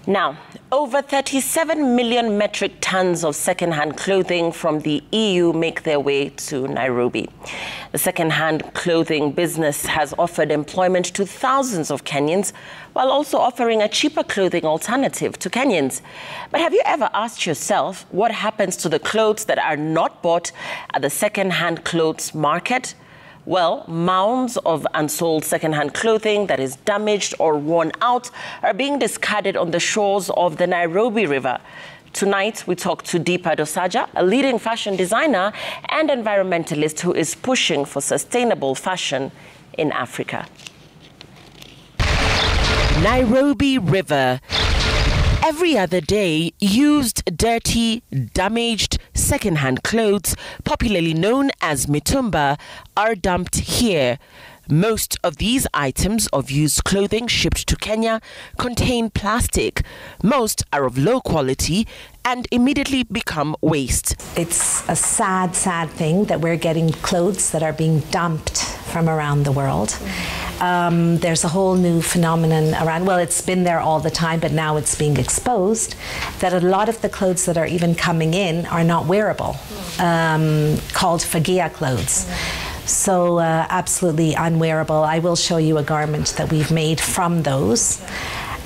Now, over 37 million metric tons of second-hand clothing from the EU make their way to Nairobi. The second-hand clothing business has offered employment to thousands of Kenyans, while also offering a cheaper clothing alternative to Kenyans. But have you ever asked yourself what happens to the clothes that are not bought at the second-hand clothes market? Well, mounds of unsold second-hand clothing that is damaged or worn out are being discarded on the shores of the Nairobi River. Tonight, we talk to Deepa Dosaja, a leading fashion designer and environmentalist who is pushing for sustainable fashion in Africa. Nairobi River. Every other day, used, dirty, damaged second-hand clothes, popularly known as mitumba, are dumped here. Most of these items of used clothing shipped to Kenya contain plastic. Most are of low quality and immediately become waste. It's a sad, sad thing that we're getting clothes that are being dumped from around the world. There's a whole new phenomenon around, well, it's been there all the time, but now it's being exposed, that a lot of the clothes that are even coming in are not wearable, called fagia clothes. So absolutely unwearable. I will show you a garment that we've made from those.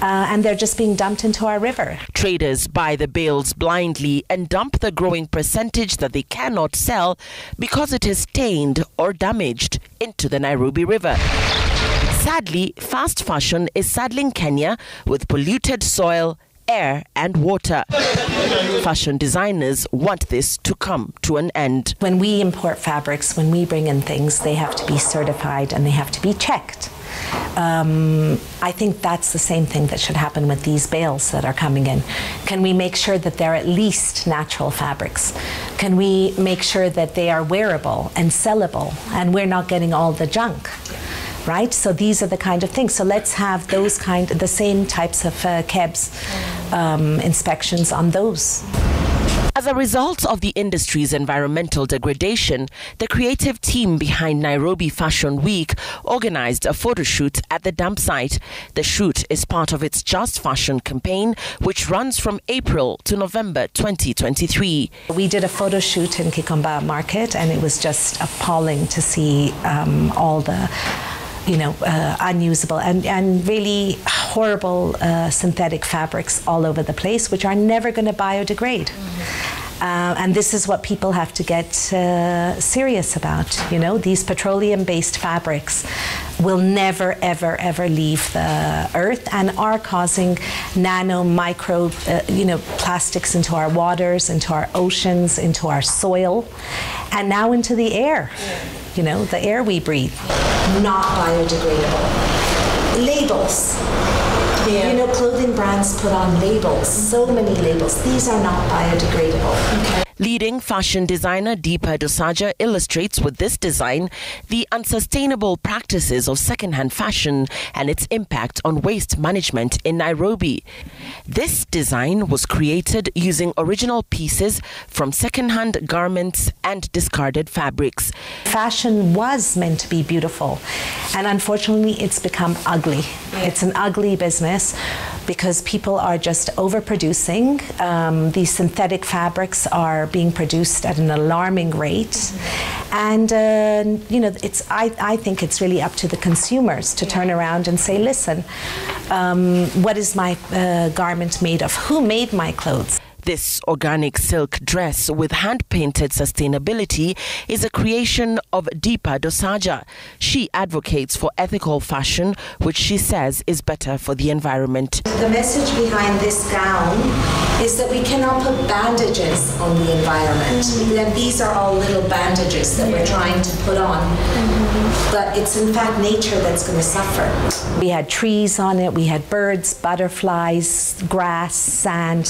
And they're just being dumped into our river. Traders buy the bales blindly and dump the growing percentage that they cannot sell because it is stained or damaged into the Nairobi River. Sadly, fast fashion is saddling Kenya with polluted soil, air and water. Fashion designers want this to come to an end. When we import fabrics, when we bring in things, they have to be certified and they have to be checked. I think that's the same thing that should happen with these bales that are coming in. Can we make sure that they're at least natural fabrics? Can we make sure that they are wearable and sellable and we're not getting all the junk? Right? So these are the kind of things. So let's have those the same types of KEBS inspections on those. As a result of the industry's environmental degradation, the creative team behind Nairobi Fashion Week organized a photo shoot at the dump site. The shoot is part of its Just Fashion campaign, which runs from April to November 2023. We did a photo shoot in Kikomba Market, and it was just appalling to see all the unusable and really horrible synthetic fabrics all over the place, which are never going to biodegrade. And this is what people have to get serious about. These petroleum-based fabrics will never, ever, ever leave the earth and are causing micro plastics into our waters, into our oceans, into our soil, and now into the air. The air we breathe. Not biodegradable. Labels. Yeah. Clothing brands put on labels, so many labels. These are not biodegradable. Okay. Leading fashion designer Deepa Dosaja illustrates with this design the unsustainable practices of second-hand fashion and its impact on waste management in Nairobi. This design was created using original pieces from second-hand garments and discarded fabrics. Fashion was meant to be beautiful, and unfortunately it's become ugly. It's an ugly business because people are just overproducing. These synthetic fabrics are being produced at an alarming rate, and I think it's really up to the consumers to turn around and say, listen, what is my garment made of? Who made my clothes? This organic silk dress with hand-painted sustainability is a creation of Deepa Dosaja. She advocates for ethical fashion, which she says is better for the environment. The message behind this gown is that we cannot put bandages on the environment. And these are all little bandages that we're trying to put on. But it's in fact nature that's going to suffer. We had trees on it, we had birds, butterflies, grass, sand,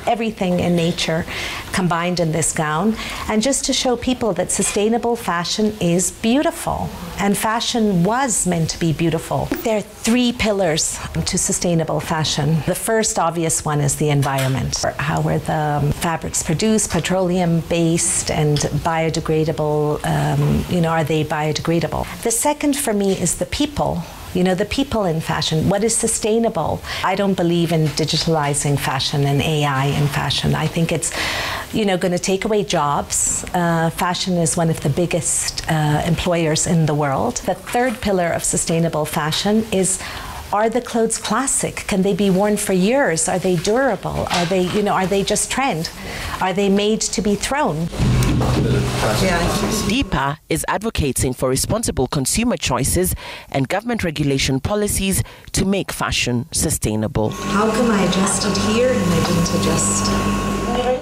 everything in nature combined in this gown, and just to show people that sustainable fashion is beautiful, and fashion was meant to be beautiful. There are three pillars to sustainable fashion. The first obvious one is the environment. How were the fabrics produced, petroleum-based and biodegradable, are they biodegradable? The second for me is the people. You know, the people in fashion, what is sustainable? I don't believe in digitalizing fashion and AI in fashion. I think it's, you know, going to take away jobs. Fashion is one of the biggest employers in the world. The third pillar of sustainable fashion is, are the clothes classic? Can they be worn for years? Are they durable? Are they, you know, are they just trend? Are they made to be thrown? Deepa is advocating for responsible consumer choices and government regulation policies to make fashion sustainable. How come I adjusted here and I didn't adjust?